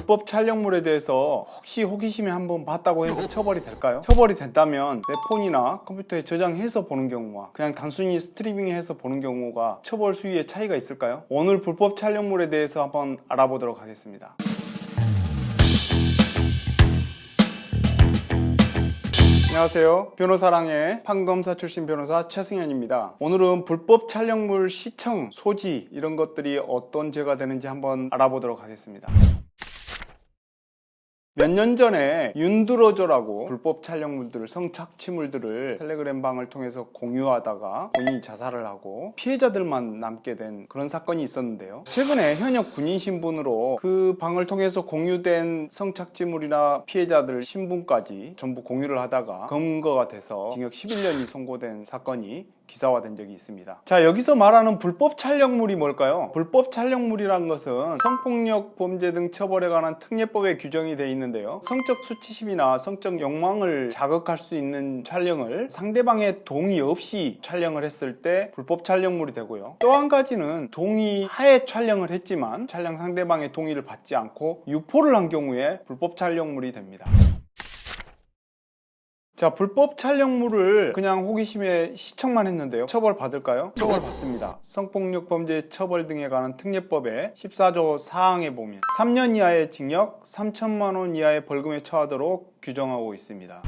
불법 촬영물에 대해서 혹시 호기심에 한번 봤다고 해서 처벌이 될까요? 처벌이 된다면 내 폰이나 컴퓨터에 저장해서 보는 경우와 그냥 단순히 스트리밍해서 보는 경우가 처벌 수위에 차이가 있을까요? 오늘 불법 촬영물에 대해서 한번 알아보도록 하겠습니다. 안녕하세요. 변호사랑의 판검사 출신 변호사 최승현입니다. 오늘은 불법 촬영물 시청, 소지 이런 것들이 어떤 죄가 되는지 한번 알아보도록 하겠습니다. 몇 년 전에 윤드러저라고 불법 촬영물들을, 성착취물들을 텔레그램 방을 통해서 공유하다가 본인이 자살을 하고 피해자들만 남게 된 그런 사건이 있었는데요. 최근에 현역 군인 신분으로 그 방을 통해서 공유된 성착취물이나 피해자들 신분까지 전부 공유를 하다가 검거가 돼서 징역 11년이 선고된 사건이 기사화된 적이 있습니다. 자, 여기서 말하는 불법 촬영물이 뭘까요? 불법 촬영물이라는 것은 성폭력 범죄 등 처벌에 관한 특례법에 규정이 되어 있는데요. 성적 수치심이나 성적 욕망을 자극할 수 있는 촬영을 상대방의 동의 없이 촬영을 했을 때 불법 촬영물이 되고요. 또 한 가지는 동의하에 촬영을 했지만 촬영 상대방의 동의를 받지 않고 유포를 한 경우에 불법 촬영물이 됩니다. 자, 불법 촬영물을 그냥 호기심에 시청만 했는데요. 처벌 받을까요? 처벌 받습니다. 성폭력 범죄 처벌 등에 관한 특례법의 14조 4항에 보면 3년 이하의 징역, 3천만 원 이하의 벌금에 처하도록 규정하고 있습니다.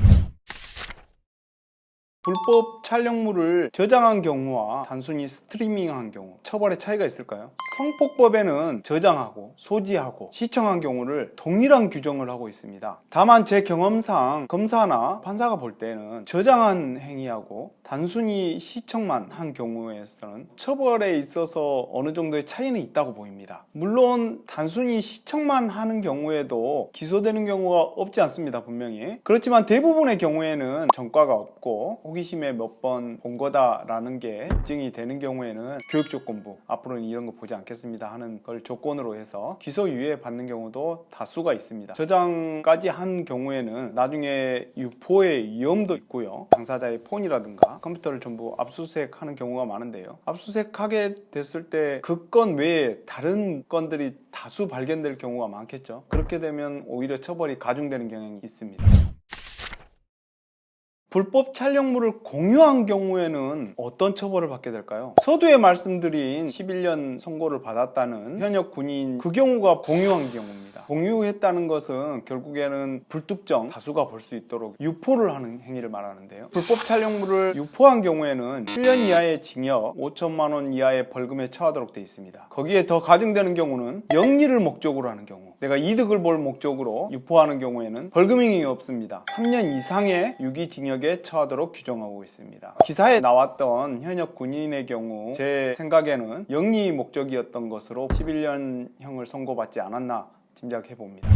불법 촬영물을 저장한 경우와 단순히 스트리밍한 경우 처벌의 차이가 있을까요? 성폭법에는 저장하고 소지하고 시청한 경우를 동일한 규정을 하고 있습니다. 다만 제 경험상 검사나 판사가 볼 때는 저장한 행위하고 단순히 시청만 한 경우에서는 처벌에 있어서 어느 정도의 차이는 있다고 보입니다. 물론 단순히 시청만 하는 경우에도 기소되는 경우가 없지 않습니다. 분명히. 그렇지만 대부분의 경우에는 전과가 없고 호기심에 몇 번 본 거다라는 게 입증이 되는 경우에는 교육조건부, 앞으로는 이런 거 보지 않겠습니다 하는 걸 조건으로 해서 기소유예 받는 경우도 다수가 있습니다. 저장까지 한 경우에는 나중에 유포의 위험도 있고요. 당사자의 폰이라든가 컴퓨터를 전부 압수수색하는 경우가 많은데요. 압수수색하게 됐을 때 그 건 외에 다른 건들이 다수 발견될 경우가 많겠죠. 그렇게 되면 오히려 처벌이 가중되는 경향이 있습니다. 불법 촬영물을 공유한 경우에는 어떤 처벌을 받게 될까요? 서두에 말씀드린 11년 선고를 받았다는 현역 군인, 그 경우가 공유한 경우입니다. 공유했다는 것은 결국에는 불특정 다수가 볼 수 있도록 유포를 하는 행위를 말하는데요. 불법 촬영물을 유포한 경우에는 7년 이하의 징역, 5천만 원 이하의 벌금에 처하도록 되어 있습니다. 거기에 더 가중되는 경우는 영리를 목적으로 하는 경우, 내가 이득을 볼 목적으로 유포하는 경우에는 벌금형이 없습니다. 3년 이상의 유기징역에 처하도록 규정하고 있습니다. 기사에 나왔던 현역 군인의 경우 제 생각에는 영리 목적이었던 것으로 11년형을 선고받지 않았나 짐작해 봅니다.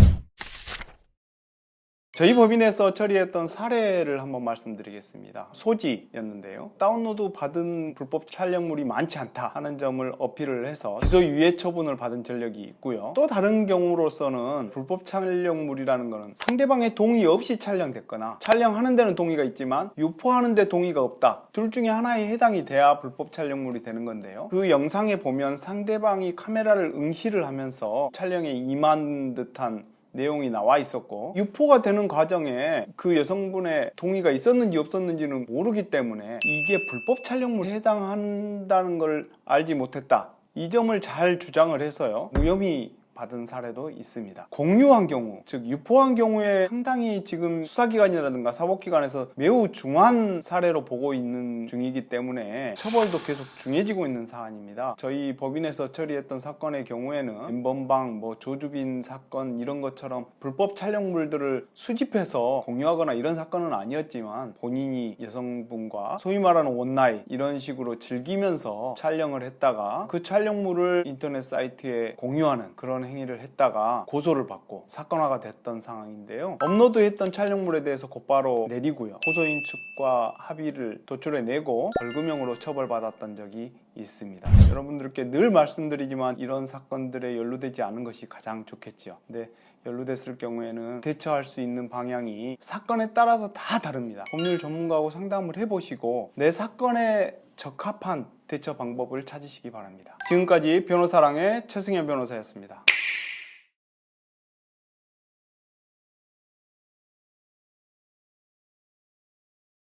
저희 법인에서 처리했던 사례를 한번 말씀드리겠습니다. 소지였는데요. 다운로드 받은 불법 촬영물이 많지 않다 하는 점을 어필을 해서 기소유예 처분을 받은 전력이 있고요. 또 다른 경우로서는 불법 촬영물이라는 것은 상대방의 동의 없이 촬영됐거나 촬영하는 데는 동의가 있지만 유포하는 데 동의가 없다. 둘 중에 하나에 해당이 돼야 불법 촬영물이 되는 건데요. 그 영상에 보면 상대방이 카메라를 응시를 하면서 촬영에 임한 듯한 내용이 나와 있었고, 유포가 되는 과정에 그 여성분의 동의가 있었는지 없었는지는 모르기 때문에 이게 불법 촬영물에 해당한다는 걸 알지 못했다, 이 점을 잘 주장을 해서요 무혐의 받은 사례도 있습니다. 공유한 경우, 즉 유포한 경우에 상당히 지금 수사기관이라든가 사법기관에서 매우 중한 사례로 보고 있는 중이기 때문에 처벌도 계속 중해지고 있는 사안입니다. 저희 법인에서 처리했던 사건의 경우에는 N번방, 조주빈 사건 이런 것처럼 불법 촬영물들을 수집해서 공유하거나 이런 사건은 아니었지만 본인이 여성분과 소위 말하는 원나잇 이런 식으로 즐기면서 촬영을 했다가 그 촬영물을 인터넷 사이트에 공유하는 그런 행위를 했다가 고소를 받고 사건화가 됐던 상황인데요. 업로드했던 촬영물에 대해서 곧바로 내리고요. 고소인 측과 합의를 도출해내고 벌금형으로 처벌받았던 적이 있습니다. 여러분들께 늘 말씀드리지만 이런 사건들에 연루되지 않은 것이 가장 좋겠죠. 근데 연루됐을 경우에는 대처할 수 있는 방향이 사건에 따라서 다 다릅니다. 법률 전문가하고 상담을 해보시고 내 사건에 적합한 대처 방법을 찾으시기 바랍니다. 지금까지 변호사랑의 최승현 변호사였습니다.